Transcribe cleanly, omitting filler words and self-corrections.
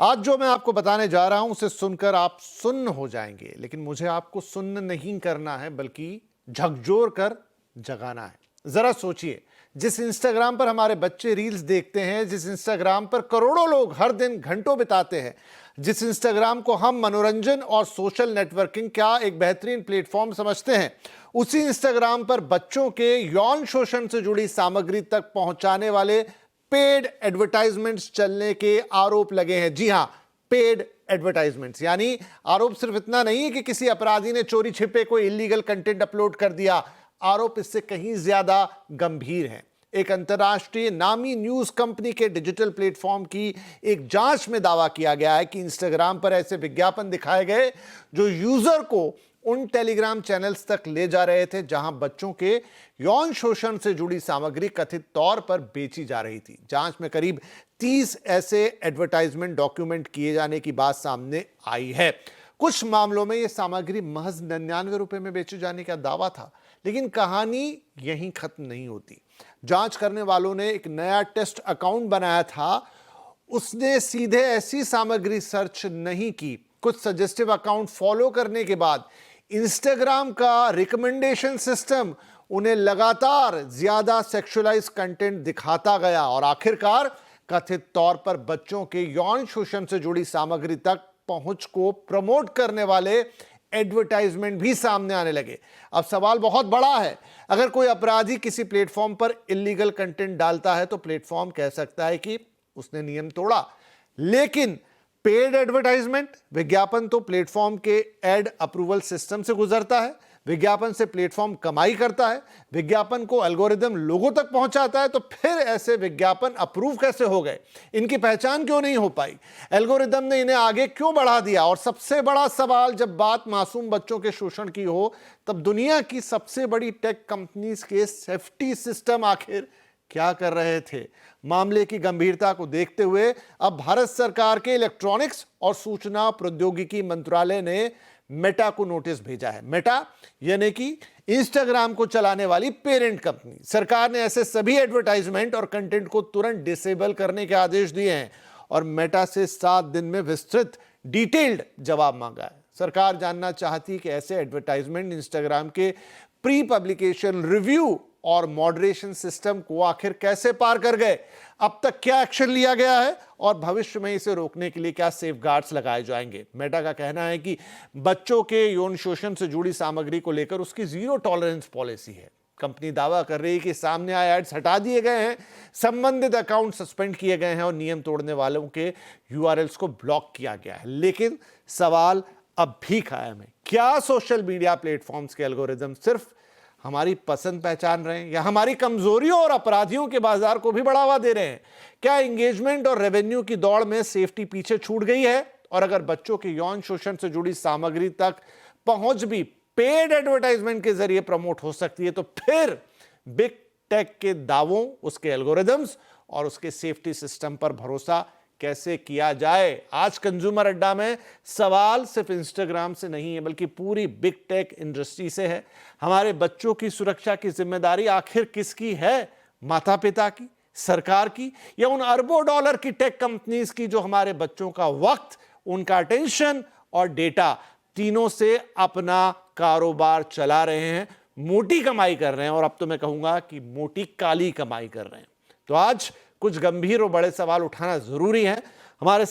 आज जो मैं आपको बताने जा रहा हूं उसे सुनकर आप सुन्न हो जाएंगे, लेकिन मुझे आपको सुन्न नहीं करना है बल्कि झकझोर कर जगाना है। जरा सोचिए, जिस इंस्टाग्राम पर हमारे बच्चे रील्स देखते हैं, जिस इंस्टाग्राम पर करोड़ों लोग हर दिन घंटों बिताते हैं, जिस इंस्टाग्राम को हम मनोरंजन और सोशल नेटवर्किंग का एक बेहतरीन प्लेटफॉर्म समझते हैं, उसी इंस्टाग्राम पर बच्चों के यौन शोषण से जुड़ी सामग्री तक पहुंचाने वाले पेड एडवर्टाइजमेंट्स चलने के आरोप लगे हैं। जी हां, पेड एडवर्टाइजमेंट्स। यानी आरोप सिर्फ इतना नहीं है कि किसी अपराधी ने चोरी छिपे कोई इलीगल कंटेंट अपलोड कर दिया, आरोप इससे कहीं ज्यादा गंभीर हैं। एक अंतर्राष्ट्रीय नामी न्यूज कंपनी के डिजिटल प्लेटफॉर्म की एक जांच में दावा किया गया है कि इंस्टाग्राम पर ऐसे विज्ञापन दिखाए गए जो यूजर को उन टेलीग्राम चैनल्स तक ले जा रहे थे जहां बच्चों के यौन शोषण से जुड़ी सामग्री कथित तौर पर बेची जा रही थी। जांच में करीब 30 ऐसे एडवर्टाइजमेंट डॉक्यूमेंट किए जाने की बात सामने आई है। कुछ मामलों में यह सामग्री महज 99 रुपए में बेचे जाने का दावा था, लेकिन कहानी यहीं खत्म नहीं होती। जांच करने वालों ने एक नया टेस्ट अकाउंट बनाया था। उसने सीधे ऐसी सामग्री सर्च नहीं की। कुछ सजेस्टिव अकाउंट फॉलो करने के बाद इंस्टाग्राम का रिकमेंडेशन सिस्टम उन्हें लगातार ज्यादा सेक्सुअलाइज कंटेंट दिखाता गया और आखिरकार कथित तौर पर बच्चों के यौन शोषण से जुड़ी सामग्री तक पहुंच को प्रमोट करने वाले एडवर्टाइजमेंट भी सामने आने लगे। अब सवाल बहुत बड़ा है। अगर कोई अपराधी किसी प्लेटफॉर्म पर इलीगल कंटेंट डालता है तो प्लेटफॉर्म कह सकता है कि उसने नियम तोड़ा, लेकिन पेड एडवर्टाइजमेंट विज्ञापन तो प्लेटफॉर्म के एड अप्रूवल सिस्टम से गुजरता है। विज्ञापन से प्लेटफॉर्म कमाई करता है, विज्ञापन को एल्गोरिदम लोगों तक पहुंचाता है। तो फिर ऐसे विज्ञापन अप्रूव कैसे हो गए? इनकी पहचान क्यों नहीं हो पाई? एल्गोरिदम ने इन्हें आगे क्यों बढ़ा दिया? और सबसे बड़ा सवाल, जब बात मासूम बच्चों के शोषण की हो, तब दुनिया की सबसे बड़ी टेक कंपनीज के सेफ्टी सिस्टम आखिर क्या कर रहे थे? मामले की गंभीरता को देखते हुए अब भारत सरकार के इलेक्ट्रॉनिक्स और सूचना प्रौद्योगिकी मंत्रालय ने मेटा को नोटिस भेजा है। मेटा यानी कि इंस्टाग्राम को चलाने वाली पेरेंट कंपनी। सरकार ने ऐसे सभी एडवर्टाइजमेंट और कंटेंट को तुरंत डिसेबल करने के आदेश दिए हैं और मेटा से 7 दिन में विस्तृत डिटेल्ड जवाब मांगा है। सरकार जानना चाहती कि ऐसे एडवर्टाइजमेंट इंस्टाग्राम के प्री पब्लिकेशन रिव्यू और मॉडरेशन सिस्टम को आखिर कैसे पार कर गए, अब तक क्या एक्शन लिया गया है और भविष्य में इसे रोकने के लिए क्या सेफगार्ड्स लगाए जाएंगे। मेटा का कहना है कि बच्चों के यौन शोषण से जुड़ी सामग्री को लेकर उसकी जीरो टॉलरेंस पॉलिसी है। कंपनी दावा कर रही है कि सामने आए एड्स हटा दिए गए हैं, संबंधित अकाउंट सस्पेंड किए गए हैं और नियम तोड़ने वालों के यूआरएल्स को ब्लॉक किया गया है। लेकिन सवाल अब भी कायम है, क्या सोशल मीडिया प्लेटफॉर्म्स के एल्गोरिदम सिर्फ हमारी पसंद पहचान रहे हैं या हमारी कमजोरियों और अपराधियों के बाजार को भी बढ़ावा दे रहे हैं? क्या एंगेजमेंट और रेवेन्यू की दौड़ में सेफ्टी पीछे छूट गई है? और अगर बच्चों के यौन शोषण से जुड़ी सामग्री तक पहुंच भी पेड एडवर्टाइजमेंट के जरिए प्रमोट हो सकती है, तो फिर बिग टेक के दावों, उसके एल्गोरिदम्स और उसके सेफ्टी सिस्टम पर भरोसा कैसे किया जाए? आज कंज्यूमर अड्डा में सवाल सिर्फ इंस्टाग्राम से नहीं है, बल्कि पूरी बिग टेक इंडस्ट्री से है। हमारे बच्चों की सुरक्षा की जिम्मेदारी आखिर किसकी है? माता पिता की, सरकार की, या उन अरबों डॉलर की टेक कंपनीज की जो हमारे बच्चों का वक्त, उनका अटेंशन और डेटा तीनों से अपना कारोबार चला रहे हैं, मोटी कमाई कर रहे हैं, और अब तो मैं कहूंगा कि मोटी काली कमाई कर रहे हैं। तो आज कुछ गंभीर और बड़े सवाल उठाना जरूरी है। हमारे